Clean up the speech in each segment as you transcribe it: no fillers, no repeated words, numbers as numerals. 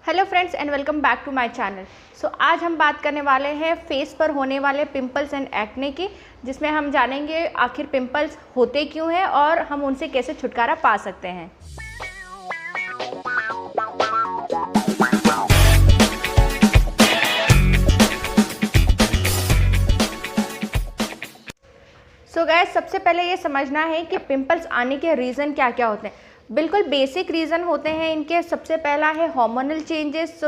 Hello friends and welcome back to my channel. आज हम बात करने वाले हैं फेस पर होने वाले पिंपल्स एंड एक्ने की, जिसमें हम जानेंगे आखिर पिंपल्स होते क्यों हैं और हम उनसे कैसे छुटकारा पा सकते हैं। गाइस, सबसे पहले ये समझना है कि पिंपल्स आने के रीज़न क्या क्या होते हैं। बिल्कुल बेसिक रीज़न होते हैं इनके। सबसे पहला है हार्मोनल चेंजेस।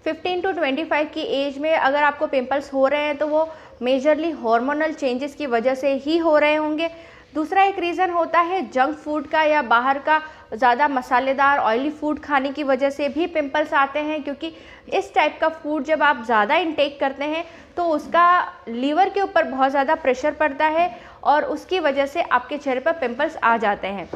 15 टू 25 की एज में अगर आपको पिंपल्स हो रहे हैं तो वो मेजरली हार्मोनल चेंजेस की वजह से ही हो रहे होंगे। दूसरा एक रीज़न होता है जंक फूड का या बाहर का ज़्यादा मसालेदार ऑयली फूड खाने की वजह से भी पिंपल्स आते हैं, क्योंकि इस टाइप का फूड जब आप ज़्यादा इंटेक करते हैं तो उसका लीवर के ऊपर बहुत ज़्यादा प्रेशर पड़ता है और उसकी वजह से आपके चेहरे पर पिंपल्स आ जाते हैं।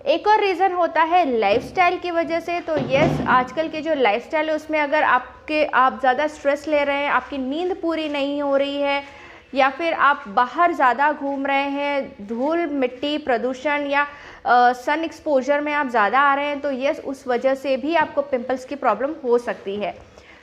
एक और रीज़न होता है लाइफस्टाइल की वजह से। तो यस, आजकल के जो लाइफस्टाइल है उसमें अगर आप ज़्यादा स्ट्रेस ले रहे हैं, आपकी नींद पूरी नहीं हो रही है, या फिर आप बाहर ज़्यादा घूम रहे हैं, धूल मिट्टी प्रदूषण या सन एक्सपोजर में आप ज़्यादा आ रहे हैं, तो यस, उस वजह से भी आपको पिंपल्स की प्रॉब्लम हो सकती है।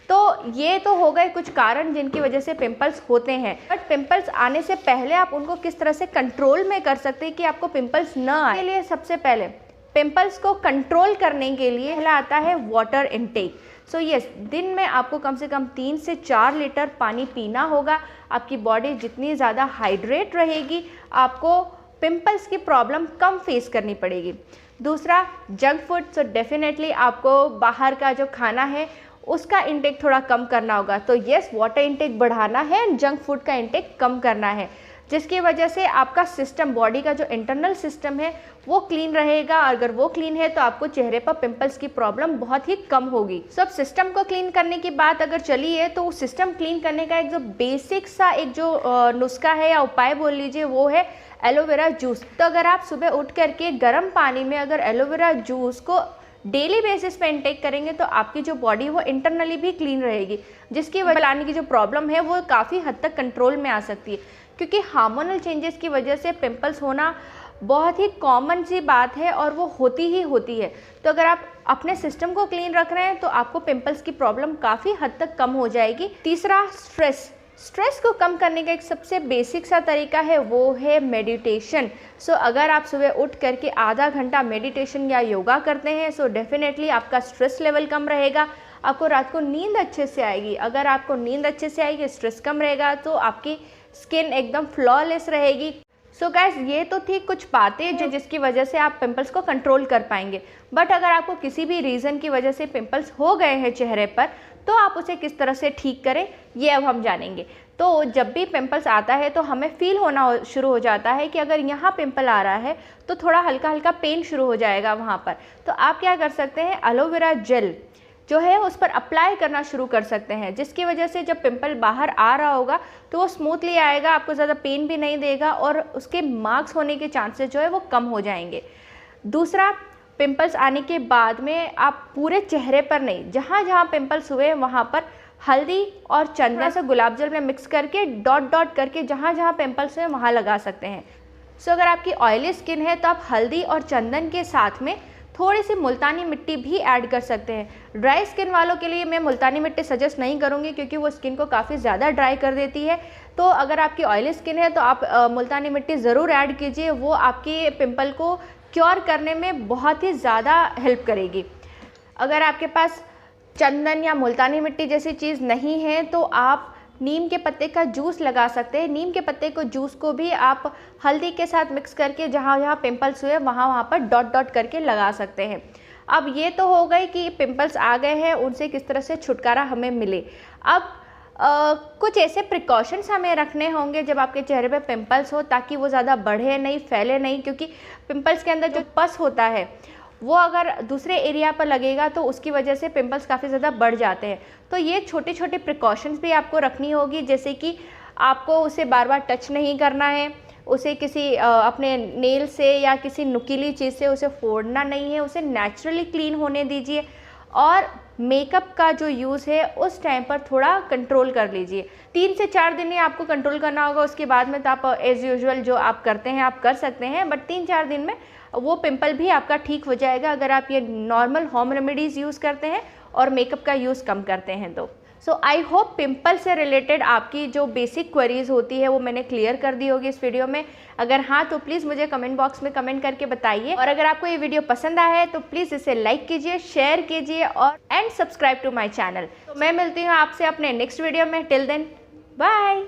तो ये तो हो गए कुछ कारण जिनकी वजह से पिंपल्स होते हैं। बट पिंपल्स आने से पहले आप उनको किस तरह से कंट्रोल में कर सकते हैं कि आपको पिंपल्स न आए। इसके लिए सबसे पहले पिंपल्स को कंट्रोल करने के लिए पहला आता है वाटर इनटेक। यस, दिन में आपको कम से कम 3 से 4 लीटर पानी पीना होगा। आपकी बॉडी जितनी ज़्यादा हाइड्रेट रहेगी, आपको पिंपल्स की प्रॉब्लम कम फेस करनी पड़ेगी। दूसरा, जंक फूड। डेफिनेटली आपको बाहर का जो खाना है उसका इंटेक थोड़ा कम करना होगा। तो यस, वाटर इंटेक बढ़ाना है, जंक फूड का इंटेक कम करना है, जिसकी वजह से आपका सिस्टम, बॉडी का जो इंटरनल सिस्टम है वो क्लीन रहेगा। अगर वो क्लीन है तो आपको चेहरे पर पिंपल्स की प्रॉब्लम बहुत ही कम होगी। सब सिस्टम को क्लीन करने की बात अगर चली है तो सिस्टम क्लीन करने का एक जो बेसिक सा एक जो नुस्खा है या उपाय बोल लीजिए, वो है एलोवेरा जूस। तो अगर आप सुबह उठ करके गर्म पानी में अगर एलोवेरा जूस को डेली बेसिस पे इंटेक करेंगे तो आपकी जो बॉडी वो इंटरनली भी क्लीन रहेगी, जिसकी वजह लाने की जो प्रॉब्लम है वो काफ़ी हद तक कंट्रोल में आ सकती है। क्योंकि हार्मोनल चेंजेस की वजह से पिंपल्स होना बहुत ही कॉमन सी बात है और वो होती ही होती है। तो अगर आप अपने सिस्टम को क्लीन रख रहे हैं तो आपको पिंपल्स की प्रॉब्लम काफ़ी हद तक कम हो जाएगी। तीसरा, स्ट्रेस को कम करने का एक सबसे बेसिक सा तरीका है, वो है मेडिटेशन। अगर आप सुबह उठ करके आधा घंटा मेडिटेशन या योगा करते हैं डेफिनेटली आपका स्ट्रेस लेवल कम रहेगा, आपको रात को नींद अच्छे से आएगी। अगर आपको नींद अच्छे से आएगी, स्ट्रेस कम रहेगा, तो आपकी स्किन एकदम फ्लॉलेस रहेगी। गाइस, ये तो थी कुछ बातें जो जिसकी वजह से आप पिंपल्स को कंट्रोल कर पाएंगे। बट अगर आपको किसी भी रीज़न की वजह से पिंपल्स हो गए हैं चेहरे पर, तो आप उसे किस तरह से ठीक करें ये अब हम जानेंगे। तो जब भी पिंपल्स आता है तो हमें फील होना शुरू हो जाता है कि अगर यहाँ पिंपल आ रहा है तो थोड़ा हल्का हल्का पेन शुरू हो जाएगा वहाँ पर। तो आप क्या कर सकते हैं, एलोवेरा जेल जो है उस पर अप्लाई करना शुरू कर सकते हैं, जिसकी वजह से जब पिंपल बाहर आ रहा होगा तो वो स्मूथली आएगा, आपको ज़्यादा पेन भी नहीं देगा और उसके मार्क्स होने के चांसेस जो है वो कम हो जाएंगे। दूसरा, पिंपल्स आने के बाद में आप पूरे चेहरे पर नहीं, जहाँ जहाँ पिंपल्स हुए वहाँ पर हल्दी और चंदन से गुलाब जल में मिक्स करके डॉट डॉट करके जहाँ जहाँ पिंपल्स हुए वहाँ लगा सकते हैं। अगर आपकी ऑयली स्किन है तो आप हल्दी और चंदन के साथ में थोड़ी सी मुल्तानी मिट्टी भी ऐड कर सकते हैं। ड्राई स्किन वालों के लिए मैं मुल्तानी मिट्टी सजेस्ट नहीं करूँगी, क्योंकि वो स्किन को काफ़ी ज़्यादा ड्राई कर देती है। तो अगर आपकी ऑयली स्किन है तो आप मुल्तानी मिट्टी ज़रूर ऐड कीजिए, वो आपके पिंपल को क्योर करने में बहुत ही ज़्यादा हेल्प करेगी। अगर आपके पास चंदन या मुल्तानी मिट्टी जैसी चीज़ नहीं है तो आप नीम के पत्ते का जूस लगा सकते हैं। नीम के पत्ते को जूस को भी आप हल्दी के साथ मिक्स करके जहाँ जहाँ पिंपल्स हुए वहाँ पर डॉट डॉट करके लगा सकते हैं। अब ये तो हो गई कि पिंपल्स आ गए हैं, उनसे किस तरह से छुटकारा हमें मिले। अब कुछ ऐसे प्रिकॉशंस हमें रखने होंगे जब आपके चेहरे पे पिंपल्स हो, ताकि वो ज़्यादा बढ़े नहीं, फैले नहीं, क्योंकि पिंपल्स के अंदर जो पस होता है वो अगर दूसरे एरिया पर लगेगा तो उसकी वजह से पिंपल्स काफ़ी ज़्यादा बढ़ जाते हैं। तो ये छोटे छोटे प्रिकॉशंस भी आपको रखनी होगी, जैसे कि आपको उसे बार बार टच नहीं करना है, उसे किसी अपने नेल से या किसी नुकीली चीज़ से उसे फोड़ना नहीं है, उसे नेचुरली क्लीन होने दीजिए। और मेकअप का जो यूज़ है उस टाइम पर थोड़ा कंट्रोल कर लीजिए। 3 से 4 दिन ही आपको कंट्रोल करना होगा, उसके बाद में तो आप एज़ यूजुअल जो आप करते हैं आप कर सकते हैं, बट 3-4 दिन में वो पिंपल भी आपका ठीक हो जाएगा अगर आप ये नॉर्मल होम रेमेडीज़ यूज़ करते हैं और मेकअप का यूज़ कम करते हैं तो। सो आई होप पिंपल से रिलेटेड आपकी जो बेसिक क्वेरीज होती है वो मैंने क्लियर कर दी होगी इस वीडियो में। अगर हाँ तो प्लीज़ मुझे कमेंट बॉक्स में कमेंट करके बताइए, और अगर आपको ये वीडियो पसंद आया है तो प्लीज़ इसे लाइक कीजिए, शेयर कीजिए और and subscribe to my channel. तो मैं मिलती हूँ आपसे अपने नेक्स्ट वीडियो में। Till then bye.